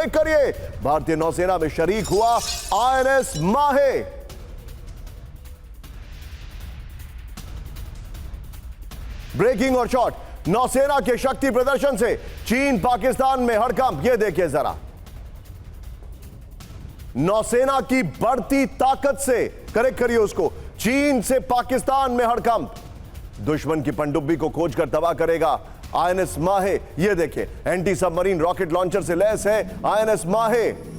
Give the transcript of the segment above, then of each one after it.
Break करिए। भारतीय नौसेना में शरीक हुआ आईएनएस माहे। ब्रेकिंग और शॉट, नौसेना के शक्ति प्रदर्शन से चीन पाकिस्तान में हड़कंप। यह देखिए जरा, नौसेना की बढ़ती ताकत से, करेक्ट करिए उसको, चीन से पाकिस्तान में हड़कंप। दुश्मन की पनडुब्बी को खोजकर तबाह करेगा आईएनएस माहे। यह देखिए, एंटी सबमरीन रॉकेट लॉन्चर से लैस है आईएनएस माहे।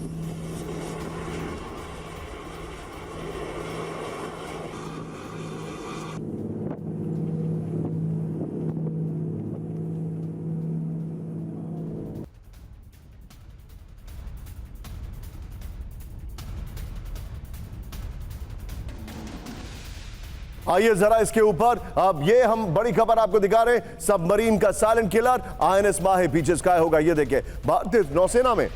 आइए जरा इसके ऊपर, अब ये हम बड़ी खबर आपको दिखा रहे हैं। सबमरीन का साइलेंट किलर आईएनएस माहे पीछे स्काई होगा। ये देखिए, भारतीय नौसेना में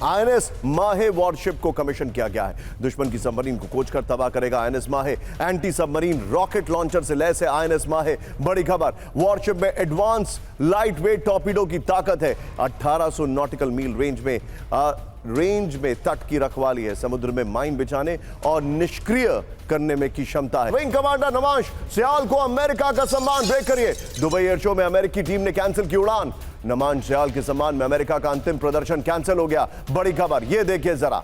आईएनएस माहे वॉरशिप को कमीशन किया गया है। दुश्मन की सबमरीन को खोजकर तबाह करेगा आईएनएस माहे। एंटी सबमरीन रॉकेट लॉन्चर से लैस है आईएनएस माहे। बड़ी खबर, वॉरशिप में एडवांस लाइट वेट टॉर्पीडो की ताकत है। 1800 नॉटिकल मील रेंज में तट की रखवाली है। समुद्र में माइन बिछाने और निष्क्रिय करने में की क्षमता है। विंग कमांडर नमांश सियाल को अमेरिका का सम्मान। ब्रेक करिए, दुबई एयर शो में अमेरिकी टीम ने कैंसिल की उड़ान। नमांश सियाल के सम्मान में अमेरिका का अंतिम प्रदर्शन कैंसिल हो गया। बड़ी खबर, यह देखिए जरा।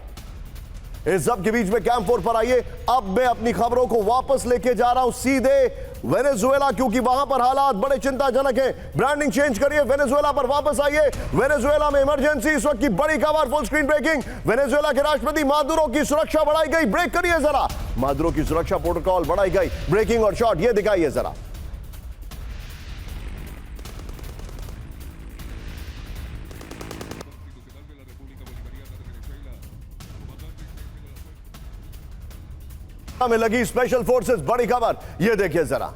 इस सब के बीच में कैंप 4 पर आइए। अब मैं अपनी खबरों को वापस लेके जा रहा हूं सीधे वेनेजुएला, क्योंकि वहां पर हालात बड़े चिंताजनक हैं। ब्रांडिंग चेंज करिए, वेनेजुएला पर वापस आइए। वेनेजुएला में इमरजेंसी, इस वक्त की बड़ी खबर, फुल स्क्रीन ब्रेकिंग। वेनेजुएला के राष्ट्रपति मादुरो की सुरक्षा बढ़ाई गई। ब्रेक करिए जरा, मादुरो की सुरक्षा प्रोटोकॉल बढ़ाई गई। ब्रेकिंग और शॉट, ये दिखाइए जरा। में लगी स्पेशल फोर्सेस। बड़ी खबर, यह देखिए जरा।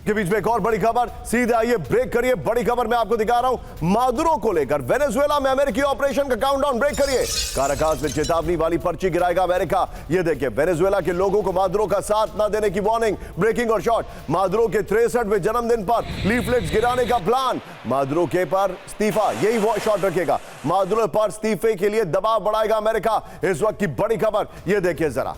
के बीच में एक और बड़ी खबर, सीधे आइए, ब्रेक करिए। बड़ी खबर मैं आपको दिखा रहा हूं, मादुरो को लेकर वेनेजुएला में अमेरिकी ऑपरेशन का काउंटडाउन। ब्रेक करिए, काराकास में चेतावनी वाली पर्ची गिराएगा अमेरिका। यह देखिए, वेनेजुएला के लोगों को मादुरो का साथ न देने की वार्निंग। ब्रेकिंग और शॉट, मादुरो के 63वें जन्मदिन पर लीफलेट्स गिराने का प्लान। मादुरो के पर इस्तीफा, यही शॉट रखेगा। मादुरो पर इस्तीफे के लिए दबाव बढ़ाएगा अमेरिका। इस वक्त की बड़ी खबर, यह देखिए जरा।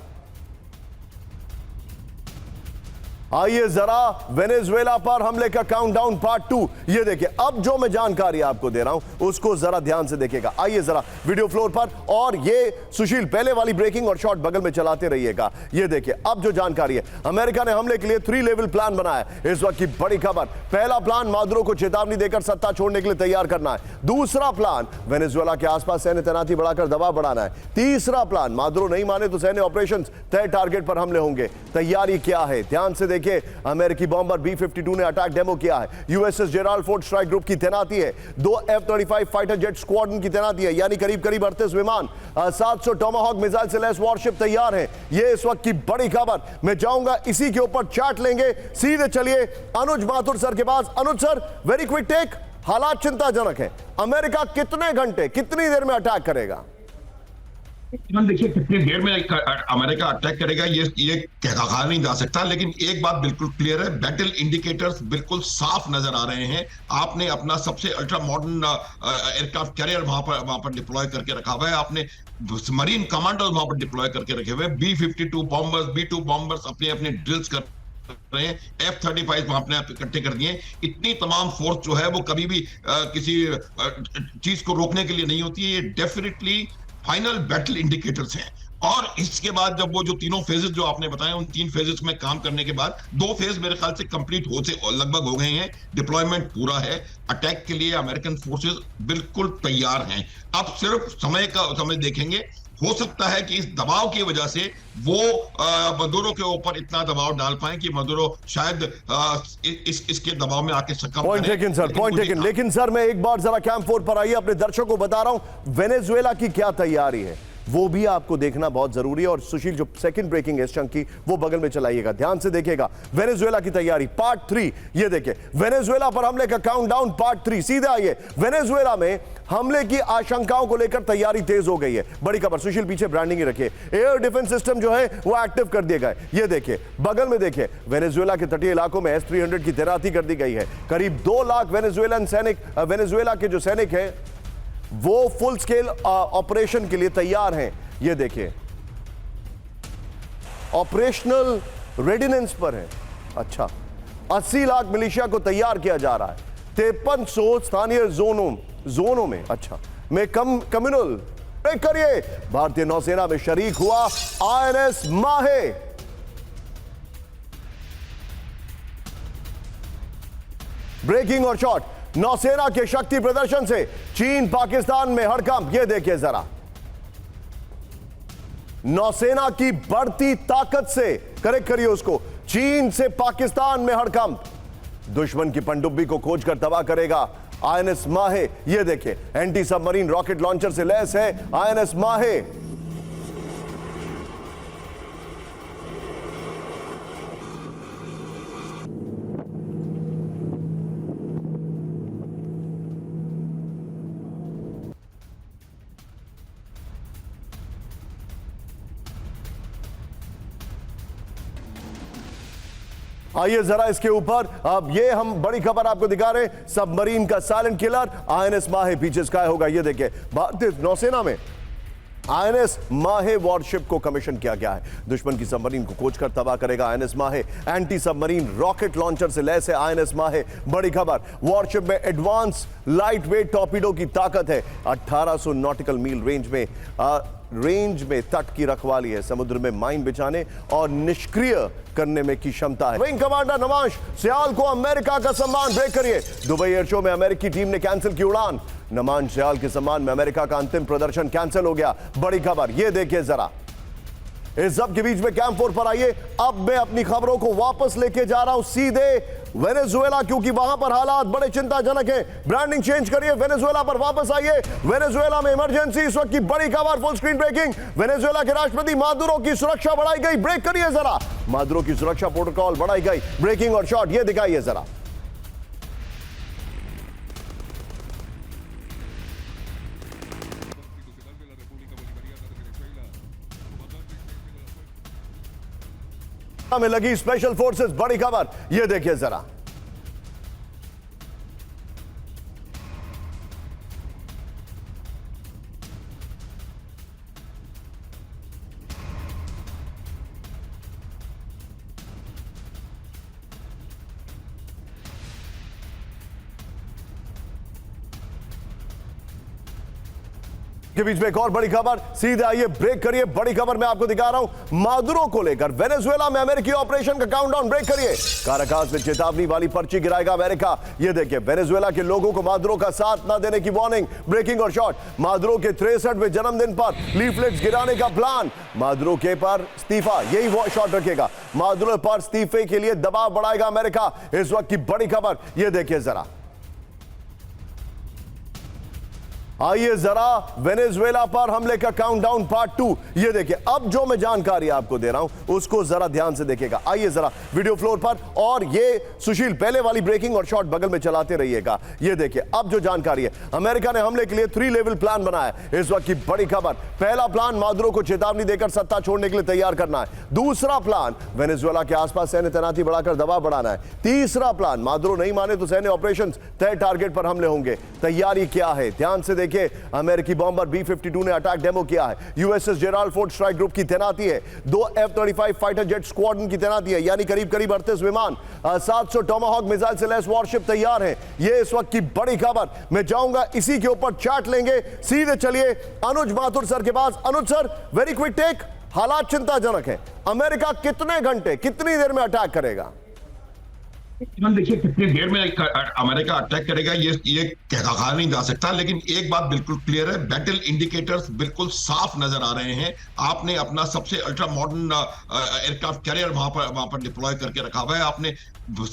आइए जरा, वेनेजुएला पर हमले का काउंटडाउन पार्ट 2। ये देखिए, अब जो मैं जानकारी आपको दे रहा हूं उसको जरा ध्यान से देखिएगा। आइए जरा वीडियो फ्लोर पर, और ये सुशील पहले वाली ब्रेकिंग और शॉट बगल में चलाते रहिएगा। ये देखिए, अब जो जानकारी है, अमेरिका ने हमले के लिए 3 लेवल प्लान बनाया है। इस वक्त की बड़ी खबर, पहला प्लान मादुरो को चेतावनी देकर सत्ता छोड़ने के लिए तैयार करना है। दूसरा प्लान, वेनेजुएला के आसपास सैन्य तैनाती बढ़ाकर दबाव बढ़ाना है। तीसरा प्लान, मादुरो नहीं माने तो सैन्य ऑपरेशन तय टारगेट पर हमले होंगे। तैयारी क्या है, ध्यान से देखिए। अमेरिकी बॉम्बर B-52 ने अटैक डेमो किया है। USS Gerald Ford strike group की तैनाती है। 2 F-35 फाइटर जेट स्क्वाड्रन की तैनाती है, यानी करीब 38 विमान। 700 टोमाहॉक मिसाइल से लैस वॉरशिप तैयार है। ये इस वक्त की बड़ी खबर। मैं चाहूंगा इसी के ऊपर चार्ट लेंगे। सीधे चलिए अनुज माथुर सर के पास। अनुज सर, वेरी क्विक टेक। हालात चिंताजनक है। अमेरिका कितने घंटे, कितनी देर में अटैक करेगा? देखिए, कितनी देर में अमेरिका अटैक करेगा ये कहा नहीं जा सकता, लेकिन एक बात बिल्कुल क्लियर है, बैटल इंडिकेटर्स बिल्कुल साफ नजर आ रहे हैं। आपने अपना सबसे अल्ट्रा मॉडर्न एयरक्राफ्ट कैरियर वहां पर डिप्लॉय करके रखा हुआ है। आपने मरीन कमांडर्स वहां पर डिप्लॉय करके रखे हुए हैं। B-52 बॉम्बर्स, B-2 बॉम्बर्स अपने ड्रिल्स कर रहे हैं। F-35 वहां अपने इकट्ठे कर दिए। इतनी तमाम फोर्स जो है वो कभी भी किसी चीज को रोकने के लिए नहीं होती है। ये डेफिनेटली फाइनल बैटल इंडिकेटर्स हैं। और इसके बाद जब वो जो तीनों फेजेस जो आपने बताए, उन 3 फेजेस में काम करने के बाद 2 फेज मेरे ख्याल से कंप्लीट लगभग हो गए हैं। डिप्लॉयमेंट पूरा है। अटैक के लिए अमेरिकन फोर्सेस बिल्कुल तैयार हैं। अब सिर्फ समय देखेंगे। हो सकता है कि इस दबाव की वजह से वो मदुरो के ऊपर इतना दबाव डाल पाए कि मदुरो शायद इसके दबाव में आके सकम। Point taken sir, point taken. लेकिन सर, मैं एक बार जरा कैंप 4 पर आइए, अपने दर्शकों को बता रहा हूं वेनेजुएला की क्या तैयारी है। वो भी आपको देखना बहुत जरूरी है। और सुशील, जो सेकंड ब्रेकिंग है इस चंक की, वो बगल में चलाइएगा, ध्यान से देखिएगा। वेनेजुएला की तैयारी पार्ट 3, ये देखिए वेनेजुएला पर हमले का काउंटडाउन पार्ट 3। सीधे आइए, वेनेजुएला में हमले की आशंकाओं को लेकर तैयारी तेज हो गई है। बड़ी खबर, सुशील पीछे ब्रांडिंग ही रखिए। एयर डिफेंस सिस्टम जो है वो एक्टिव कर दिए गए। ये देखिए बगल में देखिए, वेनेजुएला के तटीय इलाकों में S-300 की तैनाती कर दी गई है। करीब 2 लाख वेनेजुएलन सैनिक, वेनेजुएला के जो सैनिक हैं वो फुल स्केल ऑपरेशन के लिए तैयार हैं। ये देखिए ऑपरेशनल रेडिनेंस पर है। अच्छा, 80 लाख मिलिशिया को तैयार किया जा रहा है। 5300 स्थानीय जोनों में अच्छा में कम्युनल ब्रेक करिए। भारतीय नौसेना में शरीक हुआ INS माहे। ब्रेकिंग और शॉट, नौसेना के शक्ति प्रदर्शन से चीन पाकिस्तान में हड़कंप। यह देखिए जरा, नौसेना की बढ़ती ताकत से, करेक्ट करिए उसको, चीन से पाकिस्तान में हड़कंप। दुश्मन की पनडुब्बी को खोजकर तबाह करेगा INS माहे। यह देखिए एंटी सबमरीन रॉकेट लॉन्चर से लैस है INS माहे। आइए जरा इसके ऊपर, अब ये हम बड़ी खबर आपको दिखा रहे हैं। सबमरीन का साइलेंट किलर INS माहे पीछे स्काई होगा। ये देखिए भारतीय नौसेना में INS माहे वॉरशिप को कमीशन किया गया है। दुश्मन की सबमरीन को खोजकर तबाह करेगा INS माहे। एंटी सबमरीन रॉकेट लॉन्चर से लैस है INS माहे। बड़ी खबर, वॉरशिप में एडवांस लाइट वेट टॉर्पीडो की ताकत है। 1800 नॉटिकल मील रेंज में तट की रखवाली है। समुद्र में माइन बिछाने और निष्क्रिय करने में की क्षमता है। विंग कमांडर नवांश सियाल को अमेरिका का सम्मान। ब्रेक करिए, दुबई एयर शो में अमेरिकी टीम ने कैंसिल की उड़ान। नवांश सियाल के सम्मान में अमेरिका का अंतिम प्रदर्शन कैंसिल हो गया। बड़ी खबर, ये देखिए जरा। इस सब के बीच में कैंप 4 पर आइए। अब मैं अपनी खबरों को वापस लेके जा रहा हूं सीधे वेनेजुएला, क्योंकि वहां पर हालात बड़े चिंताजनक हैं। ब्रांडिंग चेंज करिए, वेनेजुएला पर वापस आइए। वेनेजुएला में इमरजेंसी, इस वक्त की बड़ी खबर, फुल स्क्रीन ब्रेकिंग। वेनेजुएला के राष्ट्रपति मादुरो की सुरक्षा बढ़ाई गई। ब्रेक करिए जरा, मादुरो की सुरक्षा प्रोटोकॉल बढ़ाई गई। ब्रेकिंग और शॉट, ये दिखाइए जरा। में लगी स्पेशल फोर्सेस। बड़ी खबर, यह देखिए जरा। के बीच में एक और बड़ी खबर, सीधे आइए ब्रेक करिए। बड़ी खबर मैं आपको दिखा रहा हूं, मादुरो को लेकर वेनेजुएला में अमेरिकी ऑपरेशन का काउंटडाउन। ब्रेक करिए, काराकास में चेतावनी वाली पर्ची गिराएगा अमेरिका। यह देखिए वेनेजुएला के लोगों को मादुरो का साथ ना देने की वार्निंग। ब्रेकिंग और शॉट, मादुरो के 63वें जन्मदिन पर लीफलेट्स गिराने का प्लान। मादुरो के पर इस्तीफा, यही वो शॉट रखेगा। मादुरो पर इस्तीफे के लिए दबाव बढ़ाएगा अमेरिका। इस वक्त की बड़ी खबर, यह देखिए जरा। आइए जरा वेनेजुएला पर हमले का काउंटडाउन पार्ट 2। ये देखिए, अब जो मैं जानकारी आपको दे रहा हूं उसको जरा ध्यान से देखिएगा। आइए जरा वीडियो फ्लोर पर, और ये सुशील पहले वाली ब्रेकिंग और शॉट बगल में चलाते रहिएगा। ये देखिए अब जो जानकारी है, अमेरिका ने हमले के लिए 3 लेवल प्लान बनाया है। इस वक्त की बड़ी खबर, पहला प्लान मादुरो को चेतावनी देकर सत्ता छोड़ने के लिए तैयार करना है। दूसरा प्लान, वेनेजुएला के आसपास सैन्य तैनाती बढ़ाकर दबाव बढ़ाना है। तीसरा प्लान, मादुरो नहीं माने तो सैन्य ऑपरेशन तय टारगेट पर हमले होंगे। तैयारी क्या है, ध्यान से देखिए। अमेरिकी बॉम्बर B-52 ने अटैक डेमो किया है। USS Gerald Ford strike group की तैनाती है। 2 F-35 फाइटर जेट स्क्वाड्रन की तैनाती है, यानी करीब 38 विमान। 700 टोमाहॉक मिसाइल से लैस वॉरशिप तैयार है। ये इस वक्त की बड़ी खबर। मैं जाऊंगा इसी के ऊपर चार्ट लेंगे। सीधे चलिए अनुज माथुर सर के पास। अनुज सर, वेरी क्विक टेक। हालात चिंताजनक है। अमेरिका कितने घंटे, कितनी देर में अटैक करेगा? देखिए कितनी देर में अमेरिका अटैक करेगा ये कहा नहीं जा सकता, लेकिन एक बात बिल्कुल क्लियर है, बैटल इंडिकेटर्स बिल्कुल साफ नजर आ रहे हैं। आपने अपना सबसे अल्ट्रा मॉडर्न एयरक्राफ्ट कैरियर वहां पर डिप्लॉय करके रखा हुआ है। आपने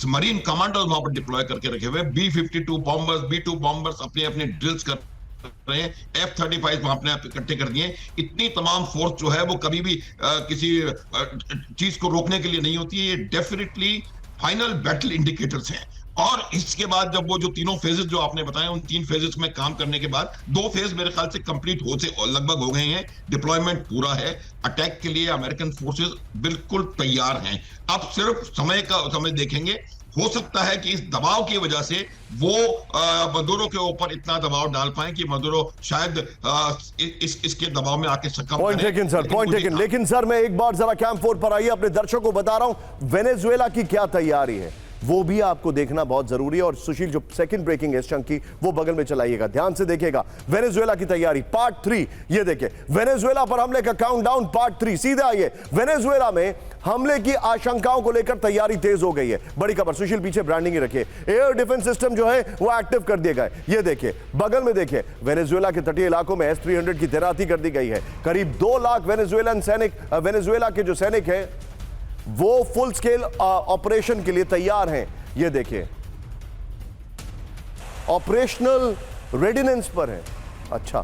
मरीन कमांडर्स वहां पर डिप्लॉय करके रखे हुए। B-52 बॉम्बर्स, B-2 बॉम्बर्स अपने अपने ड्रिल्स कर रहे हैं, F-35 वहां अपने आप इकट्ठे कर दिए। इतनी तमाम फोर्स जो है वो कभी भी किसी चीज को रोकने के लिए नहीं होती है। ये डेफिनेटली फाइनल बैटल इंडिकेटर्स हैं। और इसके बाद जब वो जो तीनों फेजेस जो आपने बताए, उन 3 फेजेस में काम करने के बाद 2 फेज मेरे ख्याल से कंप्लीट हो से लगभग हो गए हैं। डिप्लॉयमेंट पूरा है। अटैक के लिए अमेरिकन फोर्सेस बिल्कुल तैयार हैं। अब सिर्फ समय देखेंगे। हो सकता है कि इस दबाव की वजह से वो मदुरो के ऊपर इतना दबाव डाल पाए कि मदुरो शायद इसके दबाव में आके सकम पॉइंट करे। Taken sir, point taken. लेकिन सर मैं एक बार जरा कैंप 4 पर आइए, अपने दर्शकों को बता रहा हूं वेनेजुएला की क्या तैयारी है वो भी आपको देखना बहुत जरूरी है। और सुशील जो सेकंड ब्रेकिंग है इस चंक की वो बगल में चलाइएगा, ध्यान से देखिएगा। वेनेजुएला की तैयारी पार्ट 3, ये देखिए वेनेजुएला पर हमले का काउंटडाउन पार्ट 3। सीधे आइए, वेनेजुएला में हमले की आशंकाओं को लेकर तैयारी तेज हो गई है। बड़ी खबर, सुशील पीछे ब्रांडिंग ही रखिए। एयर डिफेंस सिस्टम जो है वो एक्टिव कर दिए गए। ये देखिए बगल में देखिए, वेनेजुएला के तटीय इलाकों में S-300 की तैनाती कर दी गई है। करीब 2 लाख वेनेजुएला के जो सैनिक हैं वो फुल स्केल ऑपरेशन के लिए तैयार हैं। ये देखिए ऑपरेशनल रेडिनेंस पर है। अच्छा,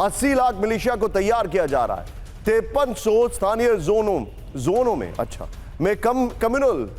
80 लाख मिलिशिया को तैयार किया जा रहा है। 5300 स्थानीय जोनों में अच्छा में कम्युनल